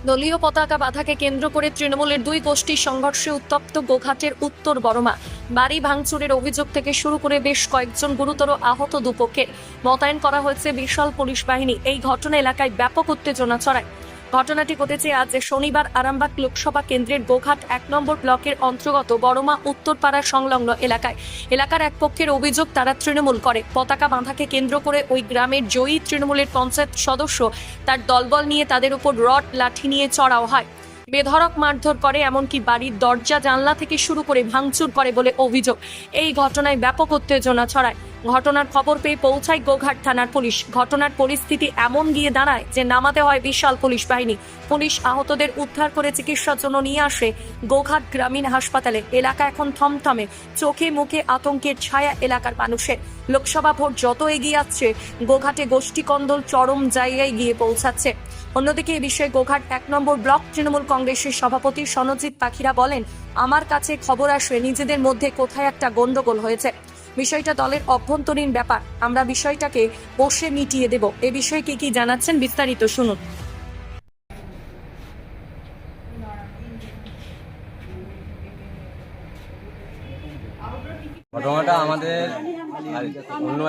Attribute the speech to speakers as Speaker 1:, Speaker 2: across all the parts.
Speaker 1: দলীয় পতাকা বাধাকে কেন্দ্র করে তৃণমূলের দুই গোষ্ঠীর সংঘর্ষে উত্তপ্ত গোঘাটের উত্তর বড়মা। বাড়ি ভাঙচুরের অভিযোগ থেকে শুরু করে বেশ কয়েকজন গুরুতর আহত দুপক্ষের। মোতায়েন করা হয়েছে বিশাল পুলিশ বাহিনী। এই ঘটনা এলাকায় ব্যাপক উত্তেজনা ছড়ায়। ঘটনাটি ঘটেছে আজ শনিবার আরামবাগ লোকসভা কেন্দ্রের গোঘাট 1 নম্বর ব্লকের অন্তর্গত বড়মা উত্তরপাড়া সংলগ্ন এলাকার এক পক্ষের অভিযোগ তারা তৃণমূল করে। পতাকা বাঁধাকে কেন্দ্র করে ওই গ্রামের জয়ী তৃণমূলের পঞ্চায়েত সদস্য তার দলবল নিয়ে তাদের উপর রড লাঠি নিয়ে চড়াও হয়, বেধড়ক মারধর করে, এমনকি বাড়ির দরজা জানলা থেকে শুরু করে ভাঙচুর করে বলে অভিযোগ। এই ঘটনায় ব্যাপক উত্তেজনা ছড়ায়। ঘটনার খবর পেয়ে পৌঁছায় গোঘাট থানার পুলিশ। ঘটনার পরিস্থিতি এমন গিয়ে দাঁড়ায় যে নামাতে হয় বিশাল পুলিশ বাহিনী। পুলিশ আহতদের উদ্ধার করে চিকিৎসার জন্য নিয়ে আসে গোঘাট গ্রামীণ হাসপাতালে। এলাকা এখন থমথমে, চোখে মুখে আতঙ্কের ছায়া এলাকার মানুষের। লোকসভা ভোট যত এগিয়ে আসছে, গোঘাটে গোষ্ঠীকন্দল চরম জায়গায় গিয়ে পৌঁছাচ্ছে। অন্যদিকে এই বিষয়ে গোঘাট 1 নম্বর ব্লক তৃণমূল কংগ্রেসের সভাপতি সনজিৎ পাখিরা বলেন, আমার কাছে খবর আসে নিজেদের মধ্যে কোথায় একটা গন্ডগোল হয়েছে। বিষয়টা দলের অভ্যন্তরীণ ব্যাপার, আমরা বিষয়টাকে বসে মিটিয়ে দেব। এ বিষয়ে কি জানাচ্ছেন বিস্তারিত শুনুন।
Speaker 2: ঘটনাটা আমাদের অন্য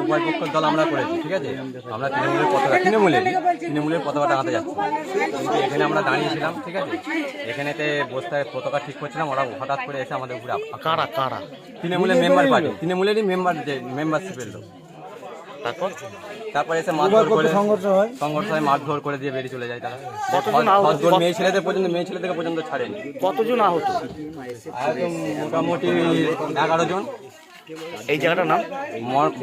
Speaker 2: উভয় পক্ষের দল আমরা করেছি, ঠিক আছে। আমরা তৃণমূলের পতাকাটা আনতে যাচ্ছি, কিন্তু এখানে আমরা দাঁড়িয়েছিলাম, ঠিক আছে। এখানেতে বস্তায় পতাকা ঠিক করছিলাম, ওরা হঠাৎ করে এসে আমাদের উপরে কারা তৃণমূলের মেম্বার পার্টি, তৃণমূলেরই মেম্বারশিপের লোক। তারপর এসে মারধর করে সংঘর্ষ হয়, মারধর করে দিয়ে বেরিয়ে চলে যায় তারা। মেয়ে ছেলেদের পর্যন্ত ছাড়েনি।
Speaker 3: কতজন আহত?
Speaker 2: মোটামুটি 11 জন।
Speaker 3: এই জায়গাটার নাম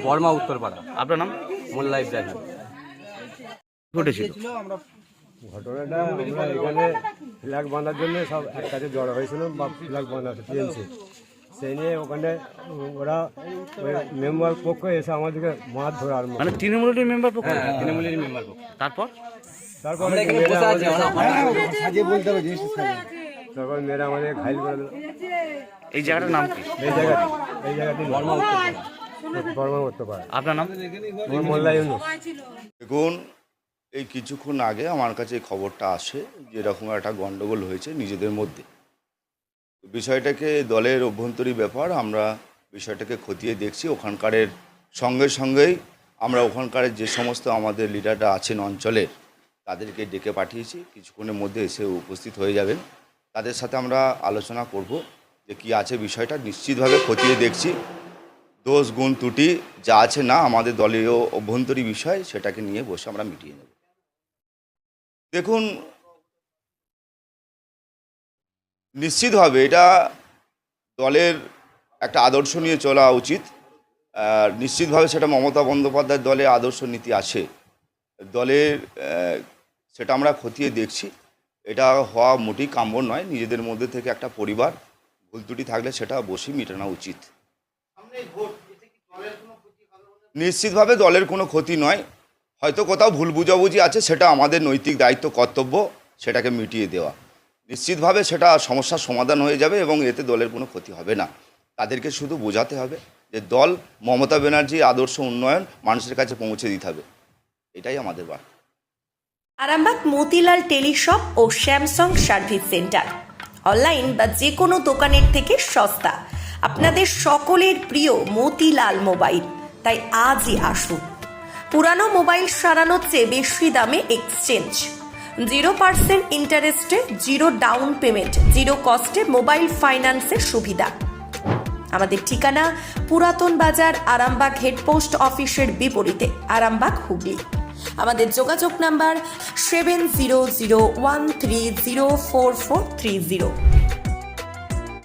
Speaker 2: বর্মা উত্তরপাড়া।
Speaker 3: আপনার নাম?
Speaker 2: মোল্লা ইব্রাহিম।
Speaker 3: ঘটেছিল
Speaker 4: ঘটনাটা আমরা এখানে ফ্ল্যাগ বাঁধার জন্য সব এক কাছে জড়ো হয়েছিলাম, বা ফ্ল্যাগ বাঁধাতে পেয়েছে। সেই নিয়ে ওখানে ওরা মেম্বার পক্ষ এসে আমাদেরকে মারধর আরম্ভ করে।
Speaker 3: মানে তৃণমূলের মেম্বার পক্ষ?
Speaker 2: তৃণমূলের মেম্বার পক্ষ।
Speaker 3: তারপর
Speaker 4: তারপর মেয়েরা আমাদের ঘাইল করে দিল।
Speaker 3: এই জায়গাটার নাম কি?
Speaker 4: এই জায়গাটি বর্মা উত্তরপাড়া।
Speaker 3: আপনার নাম?
Speaker 4: মোল্লা ইউনুস।
Speaker 5: দেখুন, এই কিছুক্ষণ আগে আমার কাছে এই খবরটা আসে যে এরকম একটা গণ্ডগোল হয়েছে নিজেদের মধ্যে। বিষয়টাকে দলের অভ্যন্তরীণ ব্যাপার, আমরা বিষয়টাকে খতিয়ে দেখছি। ওখানকারের সঙ্গেই আমরা ওখানকার যে সমস্ত আমাদের লিডাররা আছেন অঞ্চলের, তাদেরকে ডেকে পাঠিয়েছি। কিছুক্ষণের মধ্যে এসে উপস্থিত হয়ে যাবেন। তাদের সাথে আমরা আলোচনা করব যে কী আছে বিষয়টা। নিশ্চিতভাবে খতিয়ে দেখছি, দোষ গুণ ত্রুটি যা আছে না আমাদের দলীয় অভ্যন্তরীণ বিষয়, সেটাকে নিয়ে বসে আমরা মিটিয়ে নেব। দেখুন, নিশ্চিতভাবে এটা দলের একটা আদর্শ নিয়ে চলা উচিত। নিশ্চিতভাবে সেটা মমতা বন্দ্যোপাধ্যায়ের দলে আদর্শ নীতি আছে দলের, সেটা আমরা খতিয়ে দেখছি। এটা হওয়া মোটেই কাম্য নয়। নিজেদের মধ্যে থেকে একটা পরিবার, ভুল ত্রুটি থাকলে সেটা বসে মেটানো উচিত। নিশ্চিতভাবে দলের কোনো ক্ষতি নয়। হয়তো কোথাও ভুল বুঝাবুঝি আছে, সেটা আমাদের নৈতিক দায়িত্ব, কর্তব্য সেটাকে মিটিয়ে দেওয়া। নিশ্চিতভাবে সেটা সমস্যার সমাধান হয়ে যাবে এবং এতে দলের কোনো ক্ষতি হবে না। তাদেরকে শুধু বোঝাতে হবে যে দল মমতা ব্যানার্জির আদর্শ উন্নয়ন মানুষের কাছে পৌঁছে দিতে হবে, এটাই আমাদের বার্তা।
Speaker 6: আরামবাগ মতিলাল টেলিশপ ও স্যামসাং সার্ভিস সেন্টার, অনলাইন বা যে কোনো দোকানের থেকে সস্তা। আপনাদের সকলের প্রিয় মতিলাল মোবাইল, তাই আজই আসুন। পুরানো মোবাইল সারানোর চেয়ে বেশি দামে এক্সচেঞ্জ, 0% ইন্টারেস্টে, 0 ডাউন পেমেন্ট, 0 কস্টে মোবাইল ফাইন্যান্সের সুবিধা। আমাদের ঠিকানা পুরাতন বাজার, আরামবাগ হেডপোস্ট অফিসের বিপরীতে, আরামবাগ, হুগলি। আমাদের যোগাযোগ নাম্বার 7001304430।